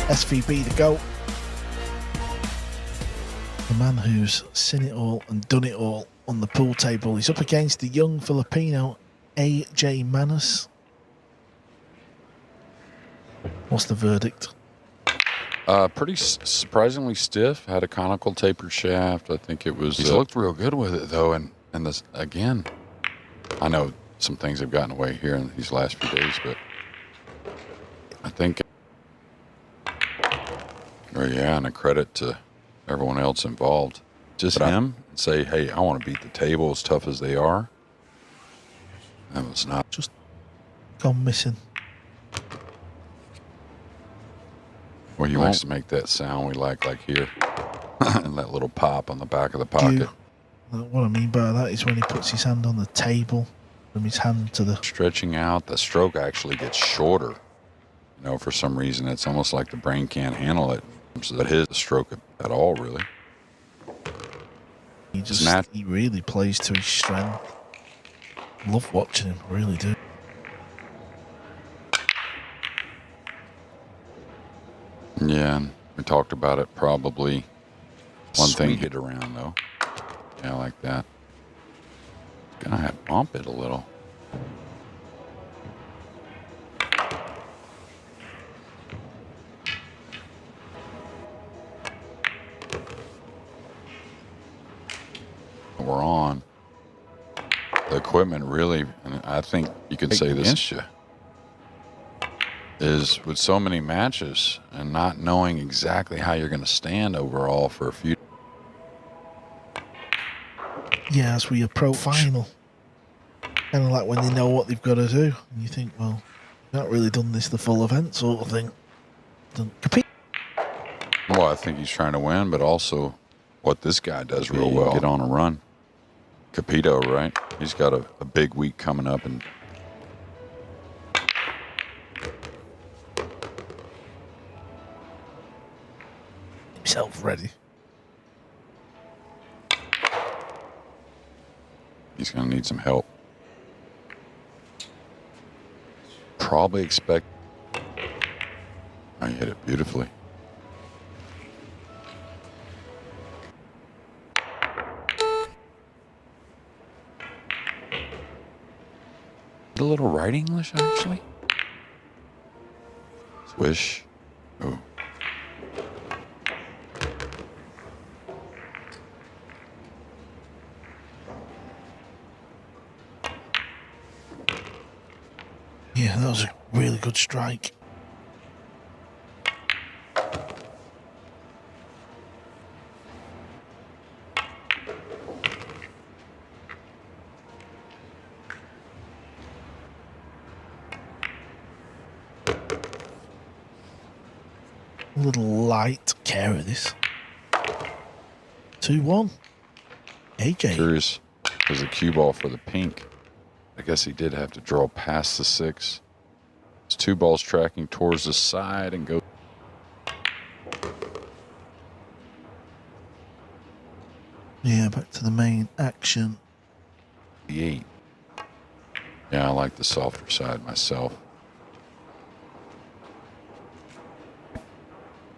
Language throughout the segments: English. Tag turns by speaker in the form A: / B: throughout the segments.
A: SVB the GOAT. The man who's seen it all and done it all on the pool table. He's up against the young Filipino, AJ Manos. What's the verdict?
B: Pretty surprisingly stiff. Had a conical tapered shaft. I think it was. He's looked real good with it though, and this again. I know some things have gotten away here in these last few days, but I think. Well, yeah, and a credit to everyone else involved. Just him and say, hey, I want to beat the table as tough as they are. That was not
A: just gone missing.
B: Well, you want to make that sound we like here, and that little pop on the back of the pocket.
A: What I mean by that is when he puts his hand on the table, from his hand to the
B: stretching out, the stroke actually gets shorter. You know, for some reason, it's almost like the brain can't handle it. So that his stroke at all, really.
A: He really plays to his strength. Love watching him, really do.
B: Yeah, and we talked about it probably. One thing hit around though. Yeah, like that. Gonna have to bump it a little. We're on. The equipment really, and I think you could say this against you, is with so many matches and not knowing exactly how you're going to stand overall for a few.
A: Yeah, as we approach final, kind of like when they know what they've got to do, and you think, well, you've not really done this the full event sort of thing.
B: Well, I think he's trying to win, but also what this guy does real well, get on a run. Capito, right? He's got a big week coming up, and
A: himself ready.
B: He's going to need some help. Probably expect. Oh, you hit it beautifully. A little right English, actually. Swish. Oh.
A: Yeah, that was a really good strike. A little light care of this. 2-1. AJ.
B: Curious. There's a cue ball for the pink. I guess he did have to draw past the 6. It's 2 balls tracking towards the side and go.
A: Yeah, back to the main action.
B: The 8. Yeah, I like the softer side myself.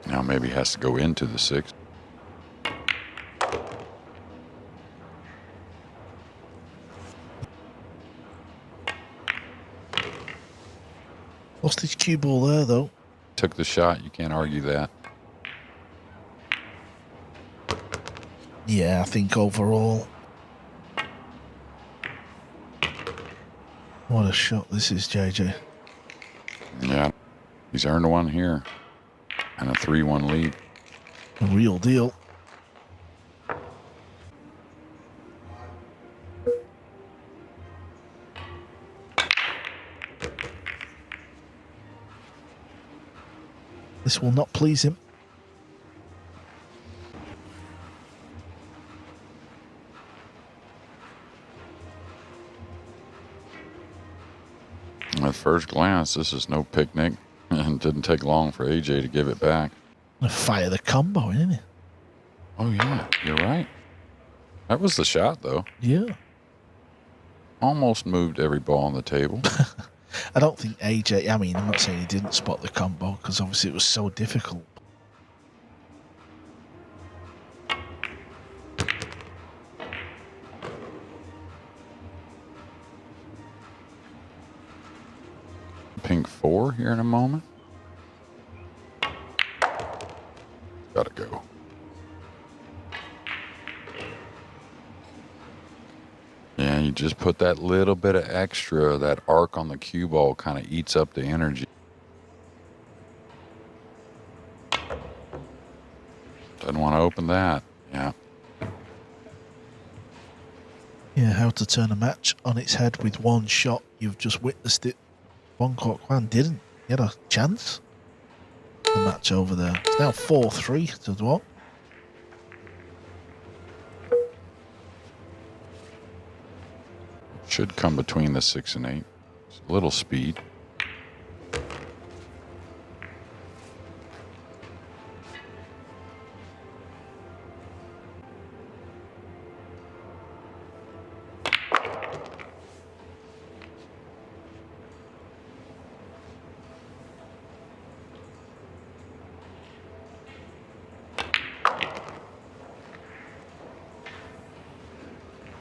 B: Now maybe he has to go into the 6.
A: Lost his cue ball there, though.
B: Took the shot. You can't argue that.
A: Yeah, I think overall. What a shot this is, JJ.
B: Yeah, he's earned one here. And a 3-1 lead.
A: A real deal. This will not please him.
B: At first glance, this is no picnic. And it didn't take long for AJ to give it back.
A: Fire the combo, isn't it?
B: Oh, yeah, you're right. That was the shot, though.
A: Yeah.
B: Almost moved every ball on the table.
A: I don't think AJ, I mean, I'm not saying he didn't spot the combo, because obviously it was so difficult.
B: Pink 4 here in a moment. Gotta go. Yeah, you just put that little bit of extra, that arc on the cue ball kind of eats up the energy. Doesn't want to open that. Yeah.
A: Yeah, how to turn a match on its head with one shot. You've just witnessed it. Wong Kok Kwan didn't. He had a chance. The match over there. It's now 4-3 to Dwong.
B: Should come between the 6 and 8. It's a little speed.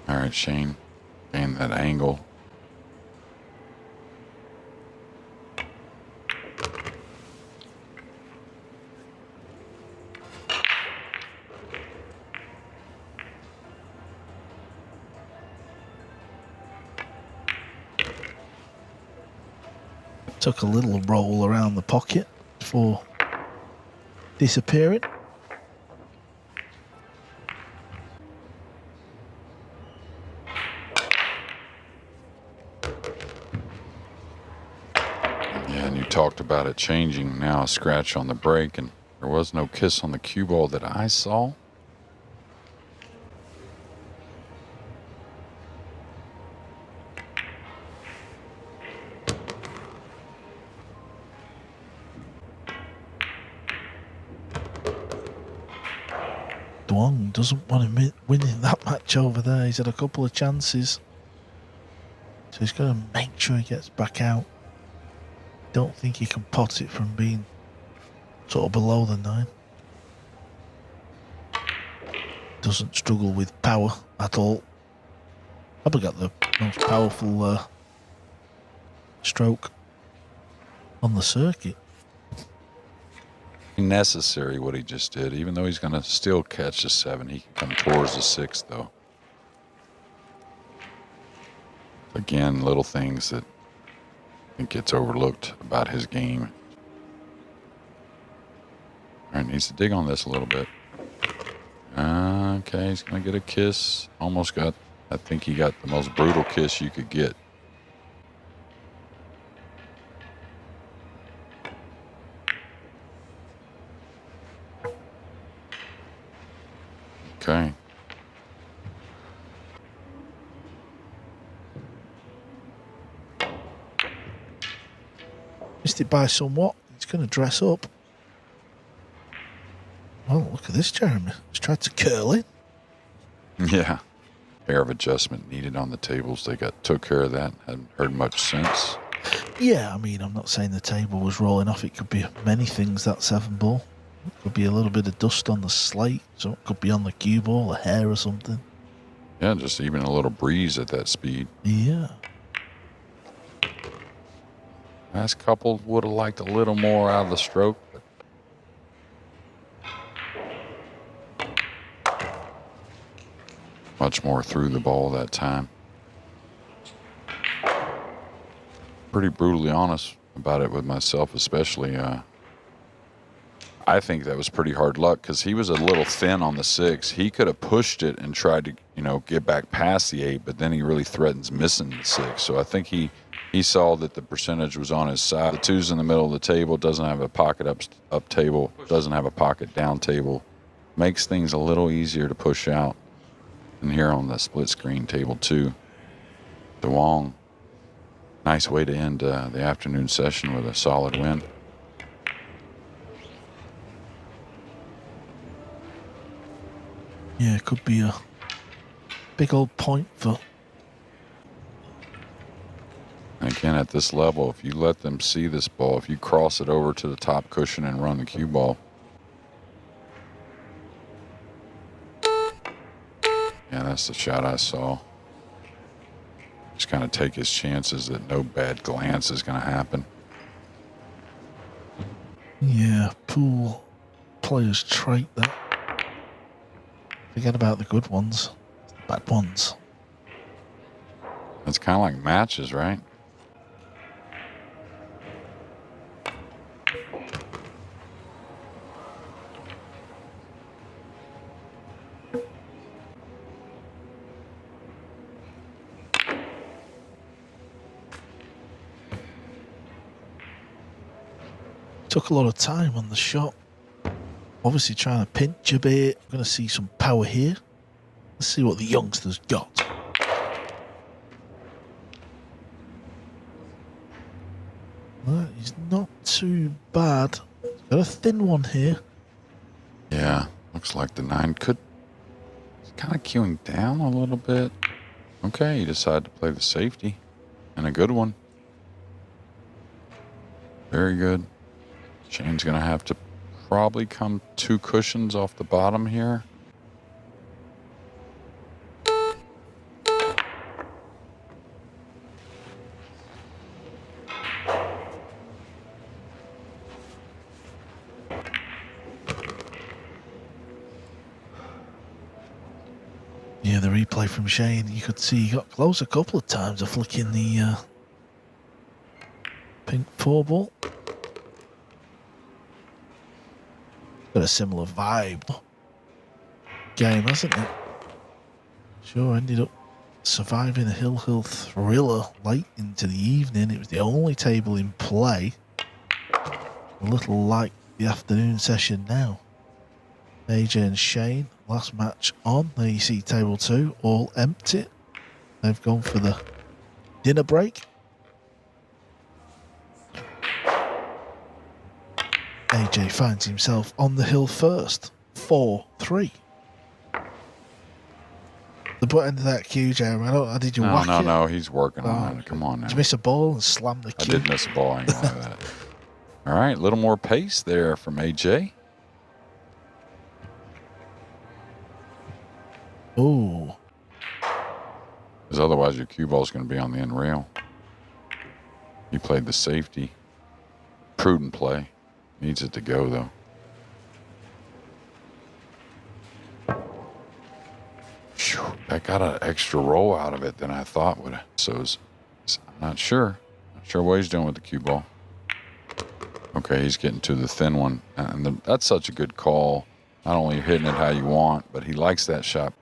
B: All right, Shane. And that angle.
A: Took a little roll around the pocket before disappearing.
B: Yeah, and you talked about it changing. Now a scratch on the break, and there was no kiss on the cue ball that I saw.
A: Duong doesn't want him winning that match over there. He's had a couple of chances. So he's got to make sure he gets back out. Don't think he can pot it from being sort of below the 9. Doesn't struggle with power at all. Probably got the most powerful stroke on the circuit.
B: Necessary what he just did. Even though he's going to still catch the 7, he can come towards the 6 though. Again, little things that I think gets overlooked about his game. All right, needs to dig on this a little bit. Okay, he's going to get a kiss. Almost got, I think he got the most brutal kiss you could get. Okay.
A: Missed it by somewhat. He's going to dress up. Well, look at this, Jeremy. He's tried to curl it.
B: Yeah. Pair of adjustment needed on the tables. They took care of that. Haven't heard much since.
A: Yeah, I mean, I'm not saying the table was rolling off. It could be many things, that 7 ball. It could be a little bit of dust on the slate. So it could be on the cue ball, a hair or something.
B: Yeah, just even a little breeze at that speed.
A: Yeah.
B: Last couple would have liked a little more out of the stroke. But much more through the ball that time. Pretty brutally honest about it with myself, especially. I think that was pretty hard luck because he was a little thin on the 6. He could have pushed it and tried to, get back past the 8, but then he really threatens missing the 6. So I think he saw that the percentage was on his side. The 2's in the middle of the table, doesn't have a pocket up table, doesn't have a pocket down table. Makes things a little easier to push out. And here on the split screen table 2, DeWong, nice way to end the afternoon session with a solid win.
A: Yeah, it could be a big old point for
B: And again, at this level, if you let them see this ball, if you cross it over to the top cushion and run the cue ball. Yeah, that's the shot I saw. Just kind of take his chances that no bad glance is going to happen.
A: Yeah, pool players trait that. Forget about the good ones, the bad ones.
B: It's kind of like matches, right?
A: Took a lot of time on the shot. Obviously trying to pinch a bit. We're going to see some power here. Let's see what the youngsters got. That is not too bad. He's got a thin one here.
B: Yeah, looks like the 9 could. It's kind of queuing down a little bit. Okay, he decided to play the safety. And a good one. Very good. Shane's going to have to probably come 2 cushions off the bottom here.
A: Yeah, the replay from Shane, you could see he got close a couple of times of flicking the pink 4 ball. Got a similar vibe game, hasn't it? Sure ended up surviving a hill thriller late into the evening. It was the only table in play. A little like the afternoon session now. AJ and Shane, last match on. There you see table 2, all empty. They've gone for the dinner break. AJ finds himself on the hill first. 4-3. The butt end of that cue, Jeremy. Did you whack it?
B: No, he's working on it. Come on now.
A: Did you miss a ball and slam the cue?
B: I did miss a ball. I ain't gonna lie to that. All right, a little more pace there from AJ.
A: Ooh.
B: Because otherwise your cue ball's going to be on the end rail. He played the safety. Prudent play. Needs it to go, though. Whew, that got an extra roll out of it than I thought would. So I'm not sure. Not sure what he's doing with the cue ball. Okay, he's getting to the thin one. And that's such a good call. Not only hitting it how you want, but he likes that shot.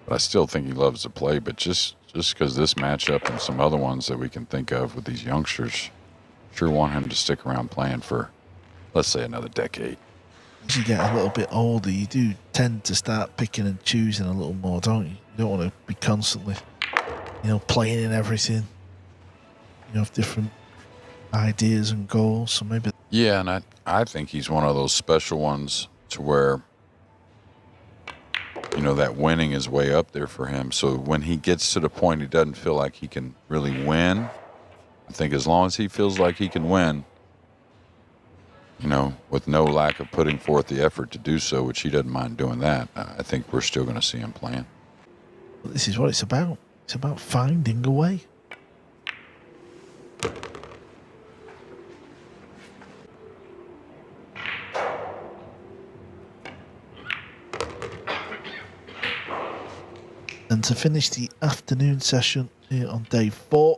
B: But I still think he loves to play, but just because this matchup and some other ones that we can think of with these youngsters, sure want him to stick around playing for, let's say, another decade.
A: As you get a little bit older, you do tend to start picking and choosing a little more, don't you? You don't want to be constantly, playing in everything. You have different ideas and goals, so maybe...
B: Yeah, and I think he's one of those special ones to where, that winning is way up there for him. So when he gets to the point he doesn't feel like he can really win, I think as long as he feels like he can win, with no lack of putting forth the effort to do so, which he doesn't mind doing that, I think we're still going to see him playing.
A: Well, this is what it's about. It's about finding a way. And to finish the afternoon session here on day 4,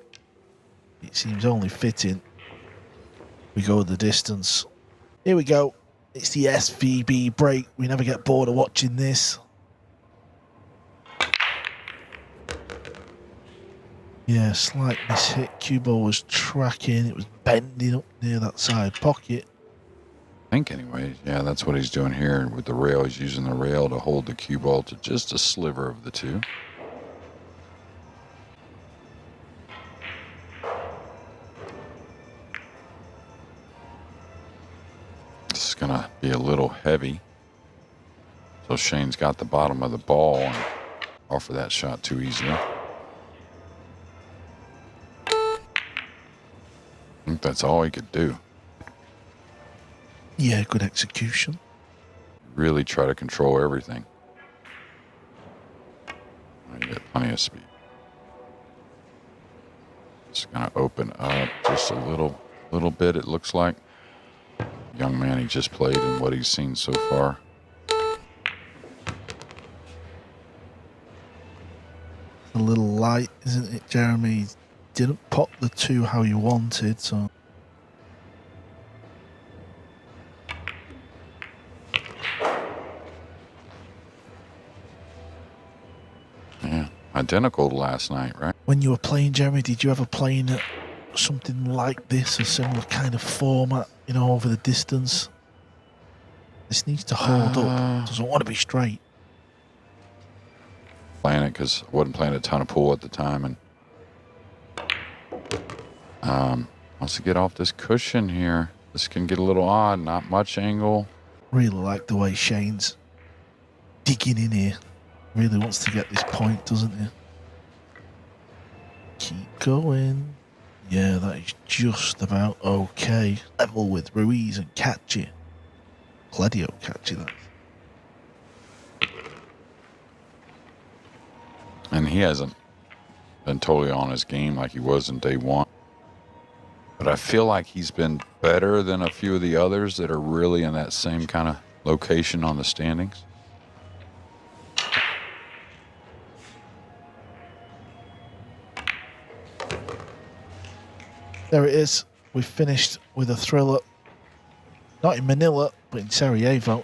A: it seems only fitting we go the distance. Here we go. It's the SVB break. We never get bored of watching this. Yeah, slight mishit. Cue ball was tracking. It was bending up near that side pocket.
B: I think anyway, yeah, that's what he's doing here with the rail. He's using the rail to hold the cue ball to just a sliver of the two. be a little heavy. So Shane's got the bottom of the ball and offer that shot too easily. I think that's all he could do.
A: Yeah, good execution.
B: Really try to control everything. You get plenty of speed. It's gonna open up just a little bit, it looks like. Young man he just played and what he's seen so far.
A: A little light, isn't it, Jeremy? Didn't pop the 2 how you wanted, so.
B: Yeah, identical to last night, right?
A: When you were playing, Jeremy, did you ever play in something like this, a similar kind of format, you know, over the distance? This needs to hold up. Doesn't want to be straight.
B: Playing it because I wasn't playing a ton of pool at the time, and wants to get off this cushion here. This can get a little odd. Not much angle.
A: Really like the way Shane's digging in here. Really wants to get this point, doesn't he? Keep going. Yeah, that is just about okay. Level with Ruiz and Catchy. Plenty of Catchy, that.
B: And he hasn't been totally on his game like he was in day one. But I feel like he's been better than a few of the others that are really in that same kind of location on the standings.
A: There it is. We've finished with a thriller. Not in Manila, but in Sarajevo.